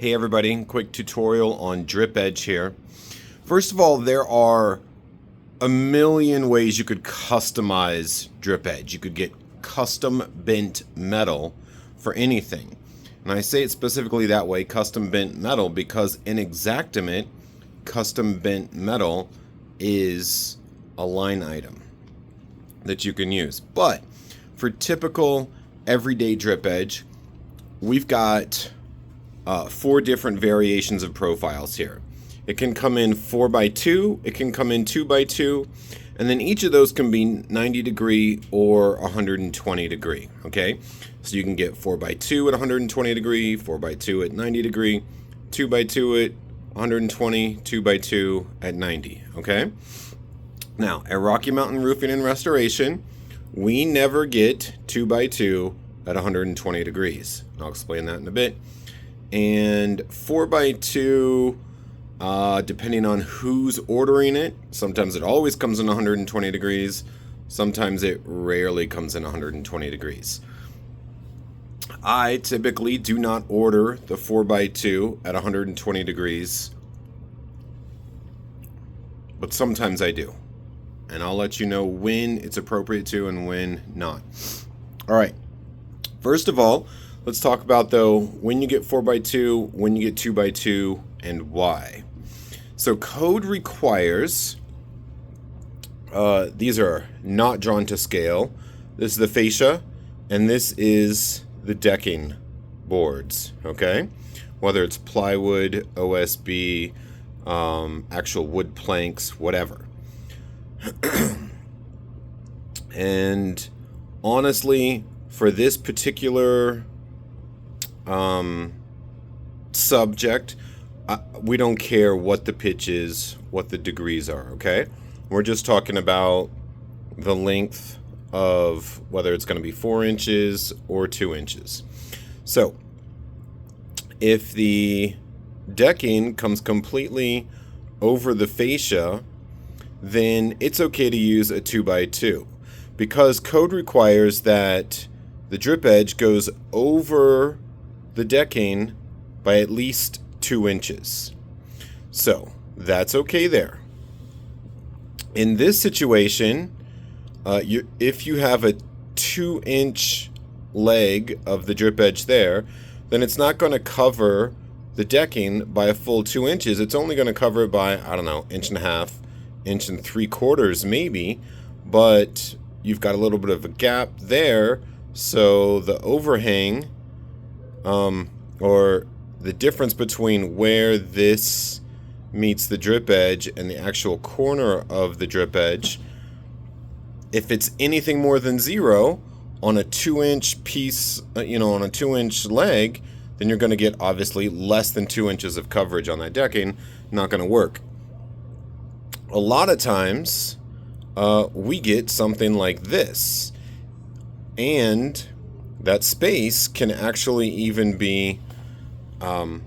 Hey everybody, quick tutorial on drip edge here. First of all, there are a million ways you could customize drip edge. You could get custom bent metal for anything. And I say it specifically that way, custom bent metal, because in Xactimate, custom bent metal is a line item that you can use. But for typical everyday drip edge, we've got 4 different variations of profiles here. It can come in 4x2, it can come in 2x2, and then each of those can be 90 degree or 120 degree, okay? So you can get 4x2 at 120 degree, 4x2 at 90 degree, 2x2 at 120, 2x2 at 90, okay? Now, at Rocky Mountain Roofing and Restoration, we never get 2x2 at 120 degrees. I'll explain that in a bit. And 4x2, depending on who's ordering it, sometimes it always comes in 120 degrees, sometimes it rarely comes in 120 degrees. I typically do not order the 4x2 at 120 degrees, but sometimes I do. And I'll let you know when it's appropriate to and when not. Alright, first of all, let's talk about, though, when you get 4x2, when you get 2x2, and why. So code requires, these are not drawn to scale. This is the fascia, and this is the decking boards, okay? Whether it's plywood, OSB, actual wood planks, whatever. And honestly, for this particular subject, we don't care what the pitch is, what the degrees are, okay? We're just talking about the length of whether it's going to be 4 inches or 2 inches. So, if the decking comes completely over the fascia, then it's okay to use a 2x2, because code requires that the drip edge goes over the decking by at least 2 inches. So that's okay there. In this situation, if you have a 2-inch leg of the drip edge there, then it's not going to cover the decking by a full 2 inches. It's only going to cover it by, I don't know, 1.5 inches, 1.75 maybe, but you've got a little bit of a gap there, so the overhang, or the difference between where this meets the drip edge and the actual corner of the drip edge, if it's anything more than 0 on a 2-inch piece, on a 2-inch leg, then you're going to get obviously less than 2 inches of coverage on that decking. Not going to work. A lot of times, we get something like this, and that space can actually even be, up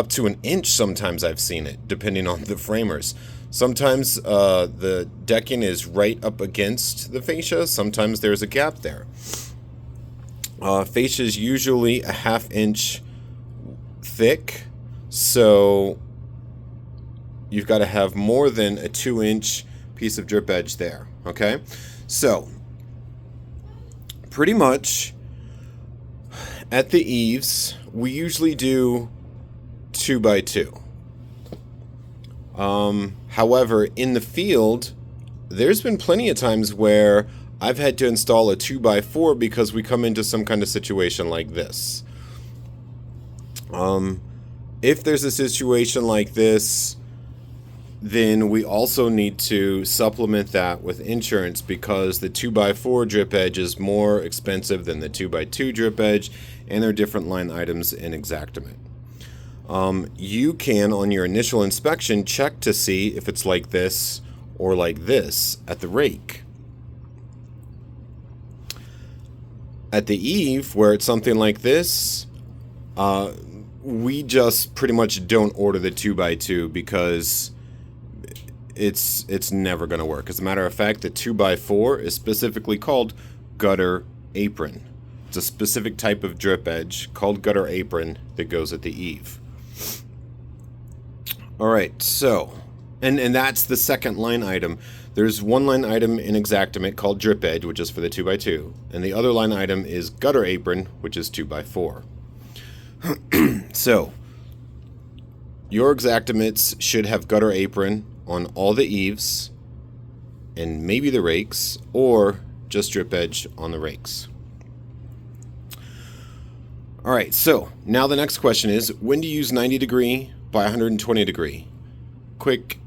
to 1 inch. Sometimes I've seen it, depending on the framers. Sometimes the decking is right up against the fascia. Sometimes there's a gap there. Fascia is usually a 1/2 inch thick, so you've got to have more than a 2-inch piece of drip edge there, okay? So, pretty much, at the eaves, we usually do 2x2. However, in the field, there's been plenty of times where I've had to install a 2x4 because we come into some kind of situation like this. If there's a situation like this, then we also need to supplement that with insurance, because the 2x4 drip edge is more expensive than the 2x2 drip edge, and they're different line items in Xactimate. You can, on your initial inspection, check to see if it's like this or like this at the rake. At the eave, where it's something like this, we just pretty much don't order the 2x2 because it's never going to work. As a matter of fact, the 2x4 is specifically called gutter apron. It's a specific type of drip edge called gutter apron that goes at the eave. All right, so, and that's the second line item. There's one line item in Xactimate called drip edge, which is for the 2x2, and the other line item is gutter apron, which is 2x4. So, your Xactimates should have gutter apron on all the eaves, and maybe the rakes, or just drip edge on the rakes. All right, so now the next question is, when to use 90 degree by 120 degree? Quick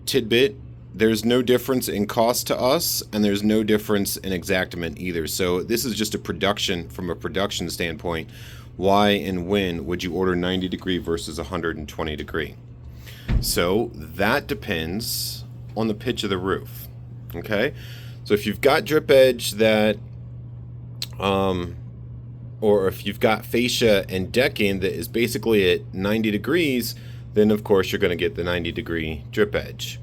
tidbit, there's no difference in cost to us, and there's no difference in Xactimate either. So this is just from a production standpoint, why and when would you order 90 degree versus 120 degree? So that depends on the pitch of the roof, okay? So if you've got drip edge that, or if you've got fascia and decking that is basically at 90 degrees, then of course you're going to get the 90 degree drip edge.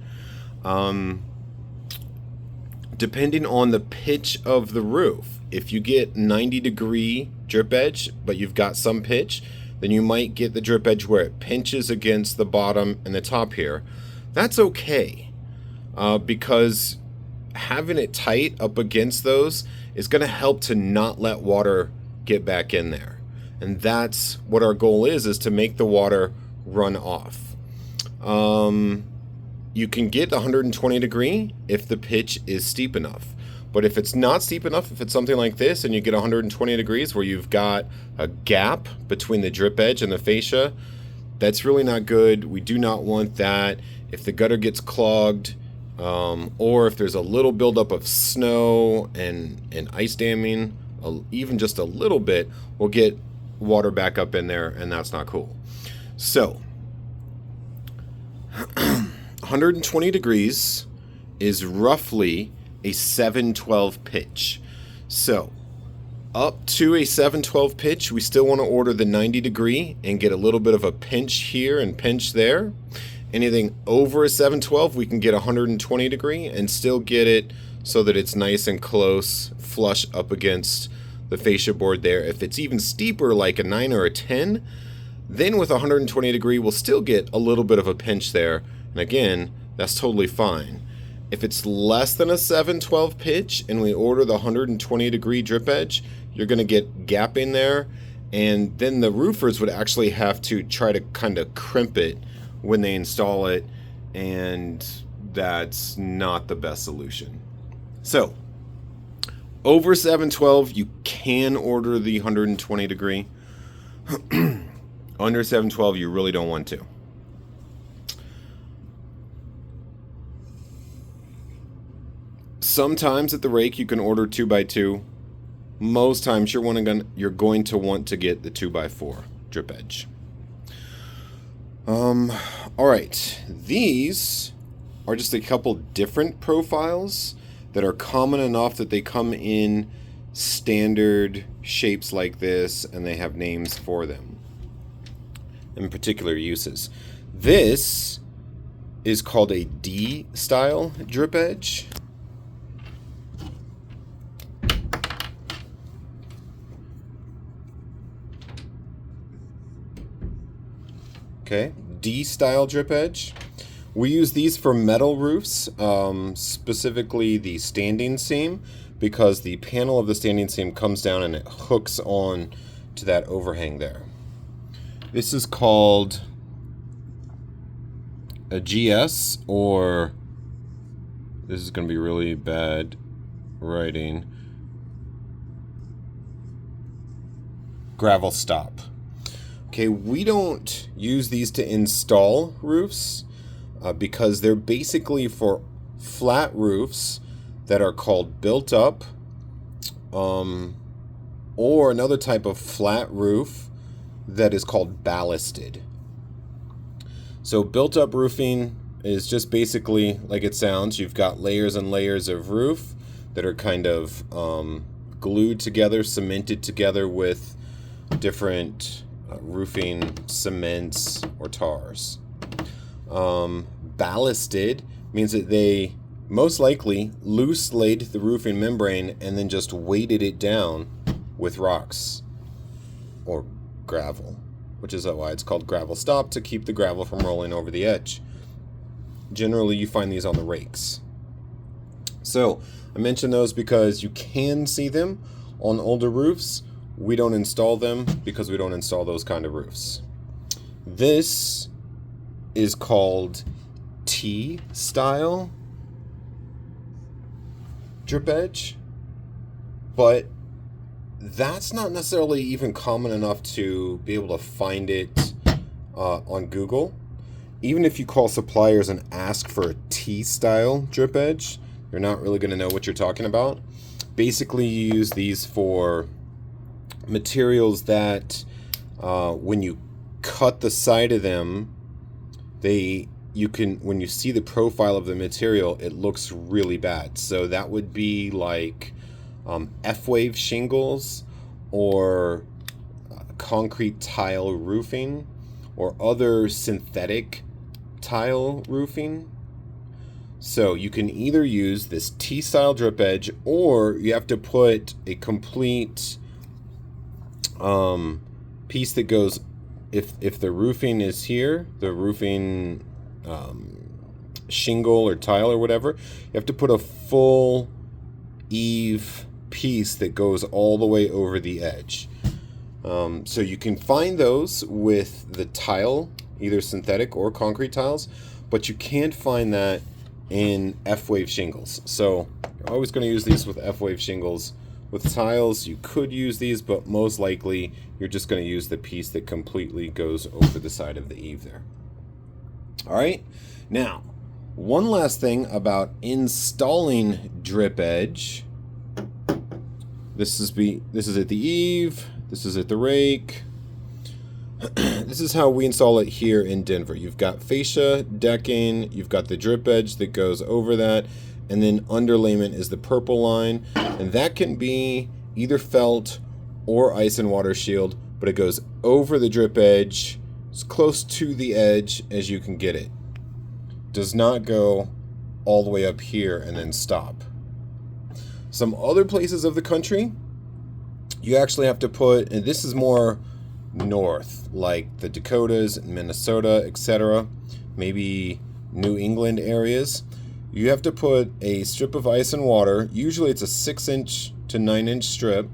Depending on the pitch of the roof, if you get 90 degree drip edge, but you've got some pitch, then you might get the drip edge where it pinches against the bottom and the top here. That's okay, because having it tight up against those is going to help to not let water get back in there. And that's what our goal is to make the water run off. You can get 120 degree if the pitch is steep enough. But if it's not steep enough, if it's something like this and you get 120 degrees where you've got a gap between the drip edge and the fascia, that's really not good. We do not want that. If the gutter gets clogged, or if there's a little buildup of snow and ice damming, even just a little bit, we'll get water back up in there, and that's not cool. So 120 degrees is roughly a 7/12 pitch. So up to a 7/12 pitch, we still want to order the 90 degree and get a little bit of a pinch here and pinch there. Anything over a 7/12, we can get 120 degree and still get it so that it's nice and close, flush up against the fascia board there. If it's even steeper, like a 9 or a 10, then with 120 degree, we'll still get a little bit of a pinch there. And again, that's totally fine. If it's less than a 7/12 pitch and we order the 120 degree drip edge, you're going to get gapping there, and then the roofers would actually have to try to kind of crimp it when they install it, and that's not the best solution. So over 7/12, you can order the 120 degree. Under 7/12, you really don't want to. Sometimes at the rake you can order 2x2. Most times you're going to want to get the 2x4 drip edge. Alright, these are just a couple different profiles that are common enough that they come in standard shapes like this, and they have names for them and particular uses. This is called a D style drip edge. Okay, D style drip edge. We use these for metal roofs, specifically the standing seam, because the panel of the standing seam comes down and it hooks on to that overhang there. This is called a GS, or this is going to be really bad writing, gravel stop. Okay, we don't use these to install roofs because they're basically for flat roofs that are called built up, or another type of flat roof that is called ballasted. So built up roofing is just basically like it sounds. You've got layers and layers of roof that are kind of glued together, cemented together with different roofing cements or tars. Ballasted means that they most likely loose laid the roofing membrane and then just weighted it down with rocks or gravel, which is why it's called gravel stop, to keep the gravel from rolling over the edge. Generally, you find these on the rakes. So I mention those because you can see them on older roofs. We don't install them because we don't install those kind of roofs. This is called T-style drip edge, but that's not necessarily even common enough to be able to find it on Google. Even if you call suppliers and ask for a T-style drip edge, they're not really going to know what you're talking about. Basically, you use these for materials that when you cut the side of them, you can, when you see the profile of the material, it looks really bad. So that would be like F-wave shingles or concrete tile roofing or other synthetic tile roofing. So you can either use this T-style drip edge, or you have to put a complete piece that goes, if the roofing is here, the roofing shingle or tile or whatever, you have to put a full eave piece that goes all the way over the edge. So you can find those with the tile, either synthetic or concrete tiles, but you can't find that in F-wave shingles. So you're always going to use these with F-wave shingles. With tiles, you could use these, but most likely you're just going to use the piece that completely goes over the side of the eave there. All right. Now, one last thing about installing drip edge. This is at the eave. This is at the rake. This is how we install it here in Denver. You've got fascia decking, you've got the drip edge that goes over that, and then underlayment is the purple line, and that can be either felt or ice and water shield, but it goes over the drip edge as close to the edge as you can get it. Does not go all the way up here and then stop. Some other places of the country, you actually have to put, and this is more north, like the Dakotas, Minnesota, etc., maybe New England areas, you have to put a strip of ice and water, usually it's a 6-inch to 9-inch strip,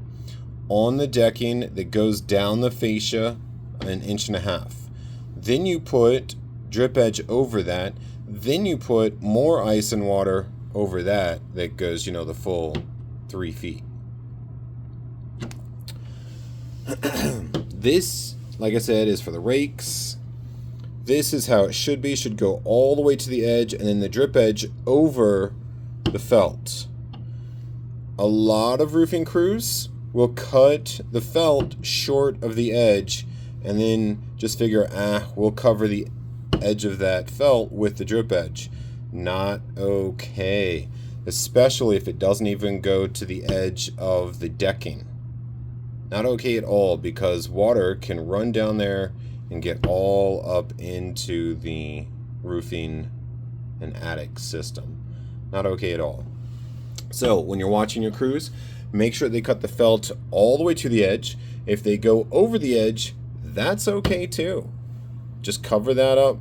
on the decking that goes down the fascia 1.5 inches. Then you put drip edge over that, then you put more ice and water over that goes, the full 3 feet. This, like I said, is for the rakes. This is how it should be. Should go all the way to the edge, and then the drip edge over the felt. A lot of roofing crews will cut the felt short of the edge, and then just figure, we'll cover the edge of that felt with the drip edge. Not okay. Especially if it doesn't even go to the edge of the decking. Not okay at all, because water can run down there and get all up into the roofing and attic system. Not okay at all. So when you're watching your crews, make sure they cut the felt all the way to the edge. If they go over the edge, that's okay too. Just cover that up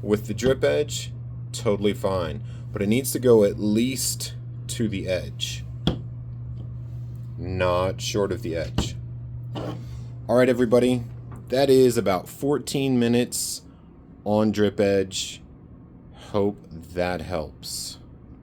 with the drip edge, totally fine. But it needs to go at least to the edge, not short of the edge. All right, everybody, that is about 14 minutes on drip edge. Hope that helps.